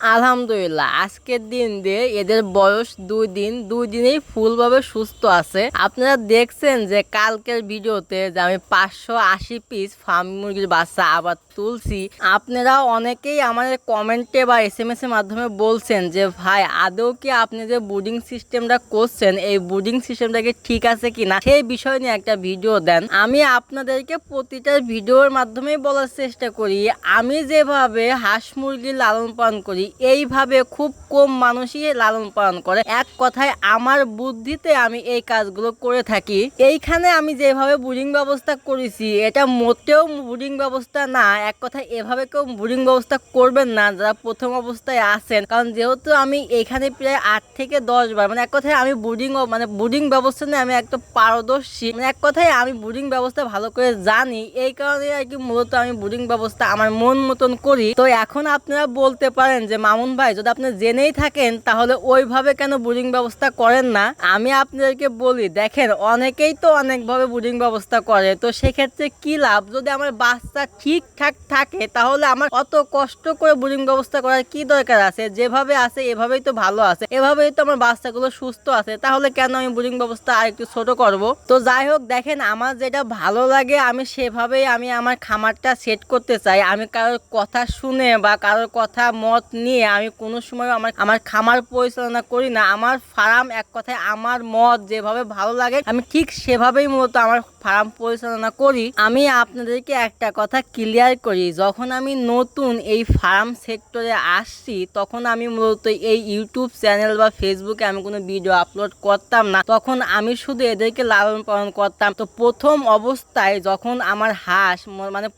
আলহামদুলিল্লাহ আজকের দিন দিয়ে এদের বয়স 2 দিন, 2 দিনেই ফুলভাবে সুস্থ আছে। আপনারা দেখছেন যে কালকের ভিডিওতে যে আমি 580 পিস ফার্মি মুরগির বাচ্চা আবার তুলছি। আপনারা অনেকেই আমাদের কমেন্টে বা SMS এর মাধ্যমে বলছেন যে ভাই আদৌ কি আপনি যে ব্রুডিং সিস্টেমটা করছেন এই ব্রুডিং সিস্টেমটা কি ঠিক আছে কিনা সেই বিষয় নিয়ে একটা ভিডিও দেন। আমি আপনাদেরকে প্রতিটা ভিডিওর মাধ্যমেই বলার চেষ্টা করি আমি যেভাবে হাঁস মুরগি লালন পালন করি এইভাবে খুব কম মানুষই লালন পালন করে। এক কথায় আমার বুদ্ধিতে আমি এই কাজগুলো করে থাকি। এইখানে আমি যেভাবে ব্রুডিং ব্যবস্থা করেছি এটা মোটেও ব্রুডিং ব্যবস্থা না। এক কথায় এভাবে কেউ ব্রুডিং ব্যবস্থা করবেন না যারা প্রথম অবস্থায় আছেন, কারণ যেহেতু আমি এখানে প্রায় 8 থেকে 10 বার এক কথায় আমি ব্রুডিং ব্যবস্থা নিয়ে আমি একটা পারদর্শী। এক কথায় আমি ব্রুডিং ব্যবস্থা ভালো করে জানি, এই কারণে আর কি মূলত আমি ব্রুডিং ব্যবস্থা আমার মন মতন করি। তো এখন আপনারা বলতে পারেন যে মামুন ভাই যদি আপনি জেনেই থাকেন তাহলে ওইভাবে কেন ব্রুডিং ব্যবস্থা করেন না। আমি আপনাদেরকে বলি দেখেন অনেকেই তো অনেকভাবে ব্রুডিং ব্যবস্থা করে, তো সেক্ষেত্রে কি লাভ? যদি আমার বাচ্চা ঠিকঠাক থাকে তাহলে আমার অত কষ্ট করে ব্রুডিং ব্যবস্থা করার কি দরকার আছে? যেভাবে আছে এভাবেই তো ভালো আছে, এভাবেই তো আমার বাচ্চাগুলো সুস্থ আছে, তাহলে কেন আমি ব্রুডিং ব্যবস্থা আর একটু ছোট করব? তো যাই হোক দেখেন আমার যেটা ভালো লাগে আমি সেভাবেই আমি আমার খামারটা সেট করতে চাই। আমি কারোর কথা শুনে বা কারোর কথা মত নিয়ে আমি কোনো সময় আমার খামার পরিচালনা করি না। আমার ফার্ম এক কথায় আমার মত যেভাবে ভালো লাগে আমি ঠিক সেভাবেই মূলত আমার ফার্ম পরিচালনা করি। আমি আপনাদেরকে একটা কথা ক্লিয়ার করি, যখন আমি নতুন এই ফার্ম সেক্টরে আসছি তখন আমি মূলত এই ইউটিউব চ্যানেল বা ফেসবুকে আমি কোনো ভিডিও আপলোড করতাম না। তখন আমি শুধু এদেরকে লালন পালন করতাম। তো প্রথম অবস্থায় যখন আমার হাঁস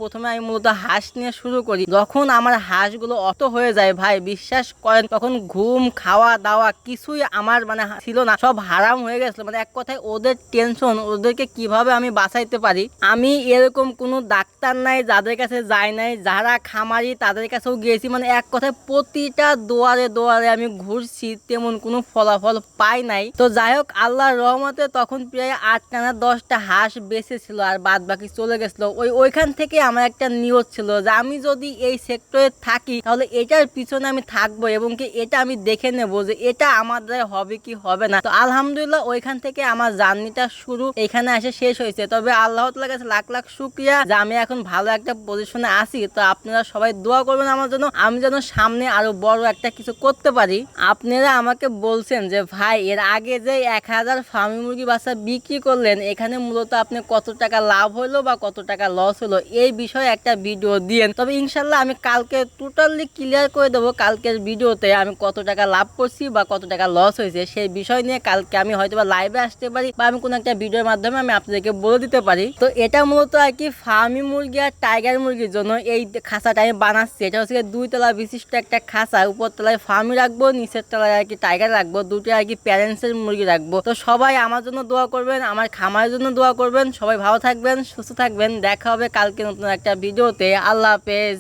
প্রথমে আমি মূলত হাঁস নিয়ে শুরু করি, যখন আমার হাঁসগুলো অত হয়ে যায় ভাই বিশ্বাস করেন তখন ঘুম খাওয়া দাওয়া কিছুই আমার ছিল না, সব হারাম হয়ে গেছিল। এক কথায় ওদের টেনশন, ওদেরকে কিভাবে আমি বাঁচাইতে পারি। আমি এরকম কোনো ডাক্তার নাই যাদের কাছে যাই নাই, যারা খামারি তাদের কাছেও গিয়েছি। এক কথায় প্রতিটা দোয়ারে দোয়ারে আমি ঘুরছি, তেমন কোনো ফলাফল পাই নাই। তো যাই হোক আল্লাহর রহমতে তখন প্রায় 8টা না 10টা হাঁস বেঁচে ছিল আর বাদ বাকি চলে গেছিল। ওইখান থেকে আমার একটা নিয়ত ছিল যে আমি যদি এই সেক্টরে থাকি তাহলে এটার পিছনে আমি থাকবো এবং কি এটা আমি দেখে নেবো যে এটা আমার দ্বারা হবে কি হবে না। তো আলহামদুলিল্লাহ ওইখান থেকে আমার জার্নিটা শুরু এখানে এসে শেষ হয়েছে। তবে আল্লাহ তাআলার কাছে লাখ লাখ শুকরিয়া যে আমি এখন ভালো একটা পজিশনে আছি। তো আপনারা সবাই দোয়া করবেন আমার জন্য, আমি যেন সামনে আরো বড় একটা কিছু করতে পারি। আপনারা আমাকে বলছেন যে ভাই এর আগে যে 1000 ফার্মি মুরগি বাচ্চা বিক্রি করলেন এখানে মূলত আপনি কত টাকা লাভ হলো বা কত টাকা লস হলো এই বিষয়ে একটা ভিডিও দিয়েন। তবে ইনশাল্লাহ আমি কালকে টোটালি ক্লিয়ার করে দেবো কালকের ভিডিওতে আমি কত টাকা লাভ করছি বা কত টাকা লস হয়েছে সেই বিষয় নিয়ে কালকে আমি হয়তো বা লাইভে আসতে পারি বা আমি কোনো একটা ভিডিওর মাধ্যমে আমি আপনাদেরকে বলে দিতে পারি। তো এটা মূলত আর কি ফার্মি মুরগি আর টাইগার মুরগির জন্য এই খাঁচাটা আমি বানাচ্ছি। এটা হচ্ছে 2 তলা বিশিষ্ট একটা খাঁচা, উপর তলায় ফার্মি রাখবো, নিচের তলায় আর কি টাইগার রাখবো, দুটো আর কি প্যারেন্টসের মুরগি রাখবো। তো সবাই আমার জন্য দোয়া করবেন, আমার খামারের জন্য দোয়া করবেন। সবাই ভালো থাকবেন, সুস্থ থাকবেন। দেখা হবে কালকে নতুন একটা ভিডিওতে। আল্লাহ হাফেজ।